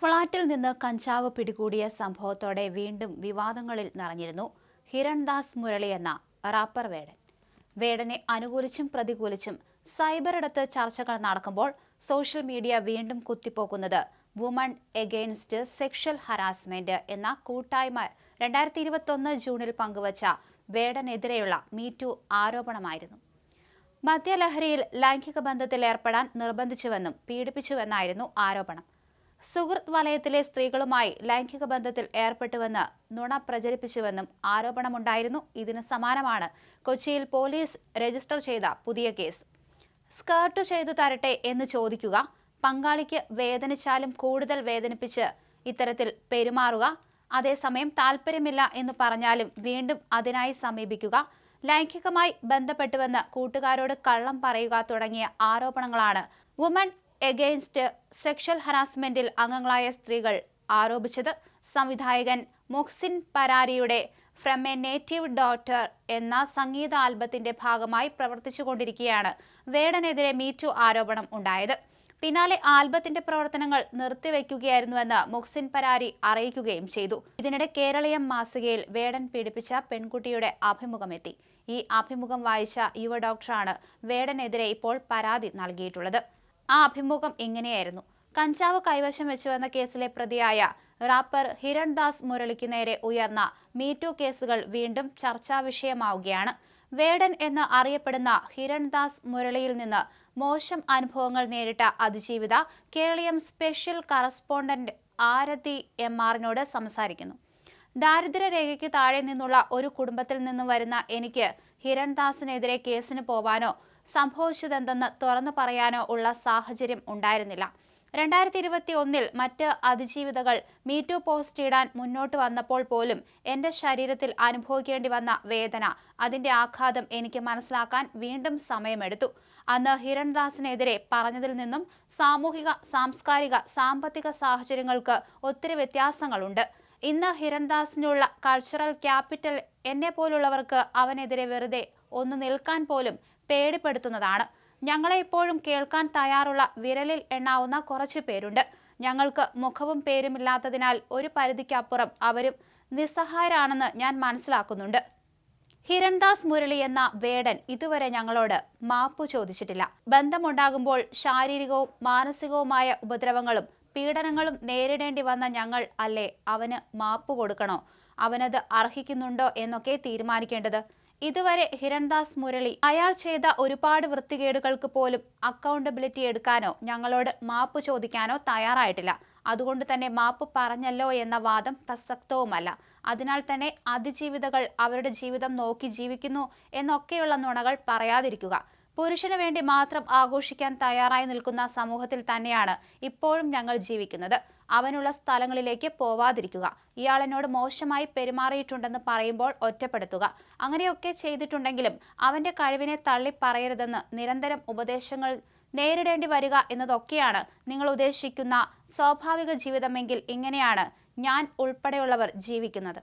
ഫ്ളാറ്റിൽ നിന്ന് കഞ്ചാവ് പിടികൂടിയ സംഭവത്തോടെ വീണ്ടും വിവാദങ്ങളിൽ നിറഞ്ഞിരുന്നു ഹിരൺദാസ് മുരളി എന്ന റാപ്പർ വേടൻ. വേടനെ അനുകൂലിച്ചും പ്രതികൂലിച്ചും സൈബറിടത്ത് ചർച്ചകൾ നടക്കുമ്പോൾ സോഷ്യൽ മീഡിയ വീണ്ടും കുത്തിപ്പോക്കുന്നത് വുമൺ എഗെയിൻസ്റ്റ് സെക്ഷൽ ഹരാസ്മെന്റ് എന്ന കൂട്ടായ്മ 2021 ജൂണിൽ പങ്കുവച്ച വേടനെതിരെയുള്ള മീറ്റു ആരോപണമായിരുന്നു. മദ്യലഹരിയിൽ ലൈംഗിക ബന്ധത്തിൽ ഏർപ്പെടാൻ നിർബന്ധിച്ചുവെന്നും പീഡിപ്പിച്ചുവെന്നായിരുന്നു ആരോപണം. സുഹൃത്ത് വലയത്തിലെ സ്ത്രീകളുമായി ലൈംഗിക ബന്ധത്തിൽ ഏർപ്പെട്ടുവെന്ന് നുണ പ്രചരിപ്പിച്ചുവെന്നും ആരോപണമുണ്ടായിരുന്നു. ഇതിന് സമാനമാണ് കൊച്ചിയിൽ പോലീസ് രജിസ്റ്റർ ചെയ്ത പുതിയ കേസ്. സ്കേർട്ട് ചെയ്തു തരട്ടെ എന്ന് ചോദിക്കുക, പങ്കാളിക്ക് വേദനിച്ചാലും കൂടുതൽ വേദനിപ്പിച്ച് ഇത്തരത്തിൽ പെരുമാറുക, അതേസമയം താല്പര്യമില്ല എന്ന് പറഞ്ഞാലും വീണ്ടും അതിനായി സമീപിക്കുക, ലൈംഗികമായി ബന്ധപ്പെട്ടുവെന്ന് കൂട്ടുകാരോട് കള്ളം പറയുക തുടങ്ങിയ ആരോപണങ്ങളാണ് വുമൺ എഗെയിൻസ്റ്റ് സെക്ഷൽ ഹറാസ്മെന്റിൽ അംഗങ്ങളായ സ്ത്രീകൾ ആരോപിച്ചത്. സംവിധായകൻ മുഹ്സിൻ പരാരിയുടെ ഫ്രം എ നേറ്റീവ് ഡോട്ടർ എന്ന സംഗീത ആൽബത്തിന്റെ ഭാഗമായി പ്രവർത്തിച്ചുകൊണ്ടിരിക്കെയാണ് വേടനെതിരെ മീറ്റു ആരോപണം ഉണ്ടായത്. പിന്നാലെ ആൽബത്തിന്റെ പ്രവർത്തനങ്ങൾ നിർത്തിവെക്കുകയായിരുന്നുവെന്ന് മുഹ്സിൻ പരാരി അറിയിക്കുകയും ചെയ്തു. ഇതിനിടെ കേരളീയം മാസികയിൽ വേടൻ പീഡിപ്പിച്ച പെൺകുട്ടിയുടെ അഭിമുഖമെത്തി. ഈ അഭിമുഖം വായിച്ച യുവ ഡോക്ടറാണ് വേടനെതിരെ ഇപ്പോൾ പരാതി നൽകിയിട്ടുള്ളത്. ആ അഭിമുഖം ഇങ്ങനെയായിരുന്നു: കഞ്ചാവ് കൈവശം വെച്ചുവെന്ന കേസിലെ പ്രതിയായ റാപ്പർ ഹിരൺദാസ് മുരളിക്ക് നേരെ ഉയർന്ന മീറ്റു കേസുകൾ വീണ്ടും ചർച്ചാ വിഷയമാവുകയാണ്. വേടൻ എന്ന് അറിയപ്പെടുന്ന ഹിരൺദാസ് മുരളിയിൽ നിന്ന് മോശം അനുഭവങ്ങൾ നേരിട്ട അതിജീവിത കേരളീയം സ്പെഷ്യൽ കറസ്പോണ്ടന്റ് ആരതി MR സംസാരിക്കുന്നു. ദാരിദ്ര്യരേഖയ്ക്ക് താഴെ നിന്നുള്ള ഒരു കുടുംബത്തിൽ നിന്നും വരുന്ന എനിക്ക് ഹിരൺദാസിനെതിരെ കേസിന് പോവാനോ സംഭവിച്ചതെന്തെന്ന് തുറന്നു പറയാനോ ഉള്ള സാഹചര്യം ഉണ്ടായിരുന്നില്ല. 2021 മറ്റ് അതിജീവിതകൾ മീറ്റു പോസ്റ്റ് ഇടാൻ മുന്നോട്ട് വന്നപ്പോൾ പോലും എൻ്റെ ശരീരത്തിൽ അനുഭവിക്കേണ്ടി വന്ന വേദന, അതിൻ്റെ ആഘാതം എനിക്ക് മനസ്സിലാക്കാൻ വീണ്ടും സമയമെടുത്തു. അന്ന് ഹിരൺദാസിനെതിരെ പറഞ്ഞതിൽ നിന്നും സാമൂഹിക, സാംസ്കാരിക, സാമ്പത്തിക സാഹചര്യങ്ങൾക്ക് ഒത്തിരി വ്യത്യാസങ്ങളുണ്ട്. ഇന്ന് ഹിരൺദാസിനുള്ള കൾച്ചറൽ ക്യാപിറ്റൽ എന്നെ പോലുള്ളവർക്ക് അവനെതിരെ വെറുതെ ഒന്ന് നിൽക്കാൻ പോലും പേടിപ്പെടുത്തുന്നതാണ്. ഞങ്ങളെ ഇപ്പോഴും കേൾക്കാൻ തയ്യാറുള്ള വിരലിൽ എണ്ണാവുന്ന കുറച്ചു പേരുണ്ട്. ഞങ്ങൾക്ക് മുഖവും പേരുമില്ലാത്തതിനാൽ ഒരു പരിധിക്കപ്പുറം അവരും നിസ്സഹായരാണെന്ന് ഞാൻ മനസ്സിലാക്കുന്നുണ്ട്. ഹിരൺദാസ് മുരളി എന്ന വേടൻ ഇതുവരെ ഞങ്ങളോട് മാപ്പു ചോദിച്ചിട്ടില്ല. ബന്ധമുണ്ടാകുമ്പോൾ ശാരീരികവും മാനസികവുമായ ഉപദ്രവങ്ങളും പീഡനങ്ങളും നേരിടേണ്ടി വന്ന ഞങ്ങൾ അല്ലേ അവന് മാപ്പു കൊടുക്കണോ, അവനത് അർഹിക്കുന്നുണ്ടോ എന്നൊക്കെ തീരുമാനിക്കേണ്ടത്. ഇതുവരെ ഹിരൺദാസ് മുരളി അയാൾ ചെയ്ത ഒരുപാട് വൃത്തികേടുകൾക്ക് പോലും അക്കൗണ്ടബിലിറ്റി എടുക്കാനോ ഞങ്ങളോട് മാപ്പ് ചോദിക്കാനോ തയ്യാറായിട്ടില്ല. അതുകൊണ്ട് തന്നെ മാപ്പ് പറഞ്ഞല്ലോ എന്ന വാദം പ്രസക്തവുമല്ല. അതിനാൽ തന്നെ അതിജീവിതകൾ അവരുടെ ജീവിതം നോക്കി ജീവിക്കുന്നു എന്നൊക്കെയുള്ള നുണകൾ പറയാതിരിക്കുക. പുരുഷന് വേണ്ടി മാത്രം ആഘോഷിക്കാൻ തയ്യാറായി നിൽക്കുന്ന സമൂഹത്തിൽ തന്നെയാണ് ഇപ്പോഴും ഞങ്ങൾ ജീവിക്കുന്നത്. അവനുള്ള സ്ഥലങ്ങളിലേക്ക് പോവാതിരിക്കുക. ഇയാളെന്നോട് മോശമായി പെരുമാറിയിട്ടുണ്ടെന്ന് പറയുമ്പോൾ ഒറ്റപ്പെടുത്തുക. അങ്ങനെയൊക്കെ ചെയ്തിട്ടുണ്ടെങ്കിലും അവന്റെ കഴിവിനെ തള്ളി പറയരുതെന്ന് നിരന്തരം ഉപദേശങ്ങൾ നേരിടേണ്ടി വരിക എന്നതൊക്കെയാണ് നിങ്ങൾ ഉദ്ദേശിക്കുന്ന സ്വാഭാവിക ജീവിതമെങ്കിൽ ഇങ്ങനെയാണ് ഞാൻ ഉൾപ്പെടെയുള്ളവർ ജീവിക്കുന്നത്.